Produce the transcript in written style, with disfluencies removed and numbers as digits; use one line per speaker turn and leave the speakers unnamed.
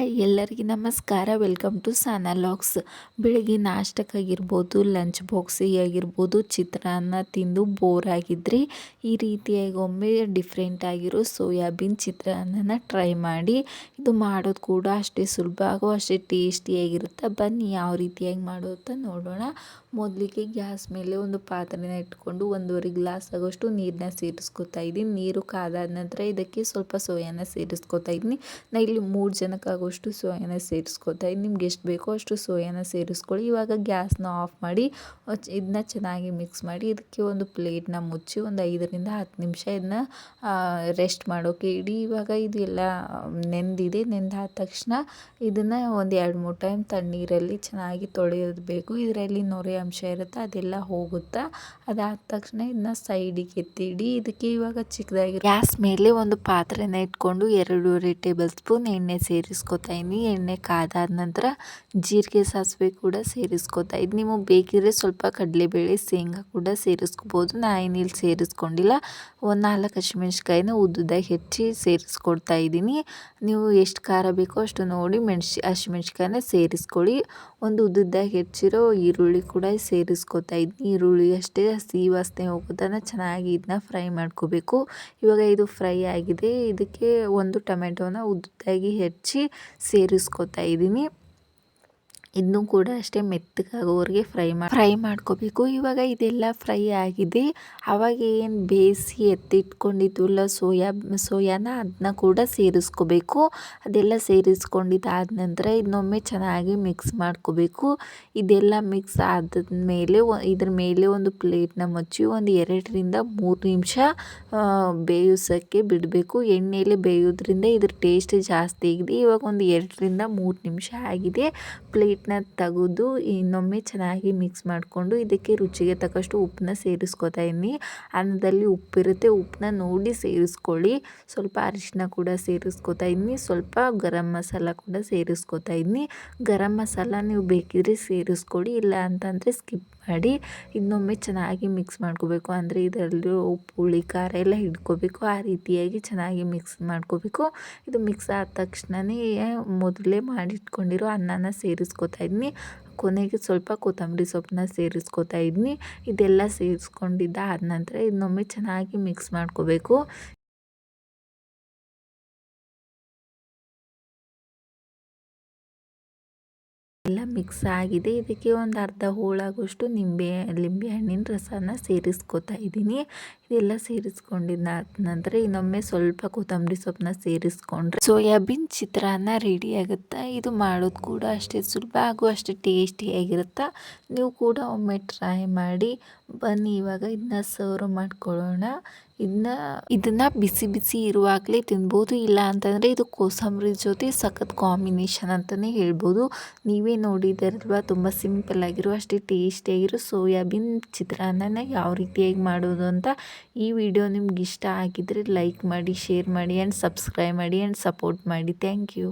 Hi ಎಲ್ಲರಿಗೆ ನಮಸ್ಕಾರ. Welcome to Sana logs. ಬೆಳಗ್ಗೆ ನಾಷ್ಟಕ್ಕಾಗಿರ್ಬೋದು, ಲಂಚ್ ಬಾಕ್ಸಿಗೆ ಆಗಿರ್ಬೋದು, ಚಿತ್ರಾನ್ನ ತಿಂದು ಬೋರ್ ಆಗಿದ್ರಿ ಈ ರೀತಿಯಾಗಿ ಒಮ್ಮೆ ಡಿಫ್ರೆಂಟ್ ಆಗಿರೋ ಸೋಯಾಬೀನ್ ಚಿತ್ರಾನ್ನನ ಟ್ರೈ ಮಾಡಿ. ಇದು ಮಾಡೋದು ಕೂಡ ಅಷ್ಟೇ ಸುಲಭ ಆಗೋ ಅಷ್ಟೇ ಟೇಸ್ಟಿಯಾಗಿರುತ್ತೆ. ಬನ್ನಿ ಯಾವ ರೀತಿಯಾಗಿ ಮಾಡೋದು ನೋಡೋಣ. ಮೊದಲಿಗೆ ಗ್ಯಾಸ್ ಮೇಲೆ ಒಂದು ಪಾತ್ರೆನ ಇಟ್ಕೊಂಡು 1.5 ಗ್ಲಾಸ್ ಆಗೋಷ್ಟು ನೀರನ್ನ ಸೇರಿಸ್ಕೊತಾ ಇದ್ದೀನಿ. ನೀರು ಕಾದಾದ ನಂತರ ಇದಕ್ಕೆ ಸ್ವಲ್ಪ ಸೋಯಾನ ಸೇರಿಸ್ಕೊತಾ ಇದ್ದೀನಿ. ನಾ ಇಲ್ಲಿ 3 ಜನಕ್ಕಾಗೋಷ್ಟು ಸೋಯಾನ ಸೇರಿಸ್ಕೊತಾ ಇದ್ದೀನಿ. ನಿಮ್ಗೆ ಎಷ್ಟು ಬೇಕೋ ಅಷ್ಟು ಸೋಯಾನ ಸೇರಿಸ್ಕೊಳ್ಳಿ. ಇವಾಗ ಗ್ಯಾಸ್ನ ಆಫ್ ಮಾಡಿ ಇದನ್ನ ಚೆನ್ನಾಗಿ ಮಿಕ್ಸ್ ಮಾಡಿ ಇದಕ್ಕೆ ಒಂದು ಪ್ಲೇಟ್ನ ಮುಚ್ಚಿ ಒಂದು 5ರಿಂದ 10 ನಿಮಿಷ ಇದನ್ನ ರೆಸ್ಟ್ ಮಾಡೋಕೆ ಇಡಿ. ಇವಾಗ ಇದೆಲ್ಲ ನೆಂದಿದೆ. ನೆಂದಾದ ತಕ್ಷಣ ಇದನ್ನು ಒಂದು 2-3 ಟೈಮ್ ತಣ್ಣೀರಲ್ಲಿ ಚೆನ್ನಾಗಿ ತೊಳೆಯೋದು ಬೇಕು. ಇದರಲ್ಲಿ ನೊರೆ ಅಂಶ ಇರುತ್ತೆ, ಅದೆಲ್ಲ ಹೋಗುತ್ತಾ. ಅದಾದ ತಕ್ಷಣ ಇದನ್ನ ಸೈಡಿಗೆ ಎತ್ತಿಡಿ. ಇದಕ್ಕೆ ಇವಾಗ ಚಿಕ್ಕದಾಗಿ ಗ್ಯಾಸ್ ಮೇಲೆ ಒಂದು ಪಾತ್ರೆನ ಇಟ್ಕೊಂಡು 2.5 ಟೇಬಲ್ ಸ್ಪೂನ್ ಎಣ್ಣೆ ಸೇರಿಸ್ಕೊತಾ ಇದ್ದೀನಿ. ಎಣ್ಣೆ ಕಾದಾದ ನಂತರ ಜೀರಿಗೆ ಸಾಸಿವೆ ಕೂಡ ಸೇರಿಸ್ಕೊತಾ ಇದ್ದೀನಿ. ನಿಮಗೆ ಬೇಕಿದ್ರೆ ಸ್ವಲ್ಪ ಕಡಲೆಬೇಳೆ ಶೇಂಗಾ ಕೂಡ ಸೇರಿಸ್ಕೋಬೋದು. ನಾನೇನಿಲ್ಲಿ ಸೇರಿಸ್ಕೊಂಡಿಲ್ಲ. ಒಂದು 4 ಹಸಿಮೆಣ್ಸಿಕಾಯಿನ ಉದ್ದುದಾಗಿ ಹೆಚ್ಚಿ ಸೇರಿಸ್ಕೊಡ್ತಾ ಇದ್ದೀನಿ. ನೀವು ಎಷ್ಟು ಖಾರ ಬೇಕೋ ಅಷ್ಟು ನೋಡಿ ಹಸಿಮೆಣ್ಸಿಕಾಯಿನ ಸೇರಿಸ್ಕೊಳ್ಳಿ. ಒಂದು ಉದ್ದುದಾಗಿ ಹೆಚ್ಚಿರೋ ಈರುಳ್ಳಿ ಕೂಡ ಸೇರಿಸ್ಕೊತಾ ಇದ್ದೀನಿ. ಈರುಳ್ಳಿ ಅಷ್ಟೇ ಹಸಿ ವಾಸನೆ ಹೋಗೋದನ್ನು ಚೆನ್ನಾಗಿ ಇದನ್ನ ಫ್ರೈ ಮಾಡ್ಕೋಬೇಕು. ಇವಾಗ ಇದು ಫ್ರೈ ಆಗಿದೆ. ಇದಕ್ಕೆ ಒಂದು ಟೊಮೆಟೊನ ಉದ್ದುದಾಗಿ ಹೆಚ್ಚಿ ಸೇರಿಸ್ಕೊತಾ ಇದ್ದೀನಿ. ಇದನ್ನು ಕೂಡ ಅಷ್ಟೇ ಮೆತ್ತಗಾಗೋವರೆಗೆ ಫ್ರೈ ಮಾಡ್ಕೋಬೇಕು. ಇವಾಗ ಇದೆಲ್ಲ ಫ್ರೈ ಆಗಿದೆ. ಆವಾಗ ಏನು ಬೇಯಿಸಿ ಎತ್ತಿಟ್ಕೊಂಡಿದ್ವಲ್ಲ ಸೋಯಾನ ಅದನ್ನ ಕೂಡ ಸೇರಿಸ್ಕೋಬೇಕು. ಅದೆಲ್ಲ ಸೇರಿಸ್ಕೊಂಡಿದ್ದಾದ ನಂತರ ಇನ್ನೊಮ್ಮೆ ಚೆನ್ನಾಗಿ ಮಿಕ್ಸ್ ಮಾಡ್ಕೋಬೇಕು. ಇದೆಲ್ಲ ಮಿಕ್ಸ್ ಆದಮೇಲೆ ಇದ್ರ ಮೇಲೆ ಒಂದು ಪ್ಲೇಟ್ನ ಮುಚ್ಚಿ ಒಂದು 2ರಿಂದ 3 ನಿಮಿಷ ಬೇಯಿಸೋಕ್ಕೆ ಬಿಡಬೇಕು. ಎಣ್ಣೆಯಲ್ಲಿ ಬೇಯೋದ್ರಿಂದ ಇದ್ರ ಟೇಸ್ಟ್ ಜಾಸ್ತಿ ಆಗಿದೆ. ಇವಾಗ ಒಂದು 2ರಿಂದ 3 ನಿಮಿಷ ಆಗಿದೆ. ಪ್ಲೇಟ್ನ ತೆಗೆದು ಇನ್ನೊಮ್ಮೆ ಚೆನ್ನಾಗಿ ಮಿಕ್ಸ್ ಮಾಡಿಕೊಂಡು ಇದಕ್ಕೆ ರುಚಿಗೆ ತಕ್ಕಷ್ಟು ಉಪ್ಪನ್ನ ಸೇರಿಸ್ಕೊತಾ ಇದ್ದೀನಿ. ಅನ್ನದಲ್ಲಿ ಉಪ್ಪಿರುತ್ತೆ, ಉಪ್ಪನ್ನ ನೋಡಿ ಸೇರಿಸ್ಕೊಳ್ಳಿ. ಸ್ವಲ್ಪ ಅರಿಶಿನ ಕೂಡ ಸೇರಿಸ್ಕೊತಾ ಇದ್ದೀನಿ. ಸ್ವಲ್ಪ ಗರಂ ಮಸಾಲ ಕೂಡ ಸೇರಿಸ್ಕೊತಾ ಇದ್ದೀನಿ. ಗರಂ ಮಸಾಲ ನೀವು ಬೇಕಿದ್ರೆ ಸೇರಿಸ್ಕೊಳ್ಳಿ, ಇಲ್ಲ ಅಂತಂದರೆ ಸ್ಕಿಪ್ ಮಾಡಿ. ಇನ್ನೊಮ್ಮೆ ಚೆನ್ನಾಗಿ ಮಿಕ್ಸ್ ಮಾಡ್ಕೋಬೇಕು. ಅಂದರೆ ಇದರಲ್ಲಿರೋ ಉಪ್ಪು ಹುಳಿ ಖಾರ ಎಲ್ಲ ಹಿಡ್ಕೋಬೇಕು. ಆ ರೀತಿಯಾಗಿ ಚೆನ್ನಾಗಿ ಮಿಕ್ಸ್ ಮಾಡ್ಕೋಬೇಕು. ಇದು ಮಿಕ್ಸ್ ಆದ ತಕ್ಷಣವೇ ಮೊದಲೇ ಮಾಡಿಟ್ಕೊಂಡಿರೋ ಅನ್ನನ ಸೇರಿಸ್ಕೊತಾ ಇದ್ದೀನಿ. ಕೊನೆಗೆ ಸ್ವಲ್ಪ ಕೊತ್ತಂಬರಿ ಸೊಪ್ಪನ್ನ ಸೇರಿಸ್ಕೊತಾ ಇದ್ದೀನಿ. ಇದೆಲ್ಲ ಸೇರಿಸ್ಕೊಂಡಿದ್ದಾದ ನಂತರ ಇನ್ನೊಮ್ಮೆ ಚೆನ್ನಾಗಿ ಮಿಕ್ಸ್ ಮಾಡ್ಕೋಬೇಕು. ಎಲ್ಲ ಮಿಕ್ಸ್ ಆಗಿದೆ. ಇದಕ್ಕೆ ಒಂದು ಅರ್ಧ ಹೋಳಾಗೋಷ್ಟು ನಿಂಬೆ ಹಣ್ಣಿನ ರಸನ ಸೇರಿಸ್ಕೊತಾ ಇದ್ದೀನಿ. ಇದೆಲ್ಲ ಸೇರಿಸ್ಕೊಂಡಿದ್ದ ನಂತರ ಇನ್ನೊಮ್ಮೆ ಸ್ವಲ್ಪ ಕೊತ್ತಂಬರಿ ಸೊಪ್ಪನ್ನ ಸೇರಿಸ್ಕೊಂಡ್ರೆ ಸೋಯಾಬೀನ್ ಚಿತ್ರಾನ್ನ ರೆಡಿ ಆಗುತ್ತೆ. ಇದು ಮಾಡೋದು ಕೂಡ ಅಷ್ಟೇ ಸುಲಭ ಹಾಗೂ ಅಷ್ಟೇ ಟೇಸ್ಟಿಯಾಗಿರುತ್ತೆ. ನೀವು ಕೂಡ ಒಮ್ಮೆ ಟ್ರೈ ಮಾಡಿ. ಬನ್ನಿ ಇವಾಗ ಇದನ್ನ ಸರ್ವ್ ಮಾಡ್ಕೊಳ್ಳೋಣ. ಇದನ್ನ ಬಿಸಿ ಬಿಸಿ ಇರುವಾಗಲೇ ತಿನ್ಬೋದು. ಇಲ್ಲ ಅಂತಂದರೆ ಇದು ಕೋಸಂಬರಿ ಜೊತೆ ಸಖತ್ ಕಾಂಬಿನೇಷನ್ ಅಂತಲೇ ಹೇಳ್ಬೋದು. ನೀವೇ ನೋಡಿದ್ದೀರಲ್ವ, ತುಂಬ ಸಿಂಪಲ್ ಆಗಿರೋ ಅಷ್ಟೇ ಟೇಸ್ಟಿಯಾಗಿರೋ ಸೋಯಾಬೀನ್ ಚಿತ್ರಾನ್ನನ ಯಾವ ರೀತಿಯಾಗಿ ಮಾಡೋದು ಅಂತ. ಈ ವಿಡಿಯೋ ನಿಮ್ಗೆ ಇಷ್ಟ ಆಗಿದ್ದರೆ ಲೈಕ್ ಮಾಡಿ, ಶೇರ್ ಮಾಡಿ ಆ್ಯಂಡ್ ಸಬ್ಸ್ಕ್ರೈಬ್ ಮಾಡಿ ಆ್ಯಂಡ್ ಸಪೋರ್ಟ್ ಮಾಡಿ. Thank you.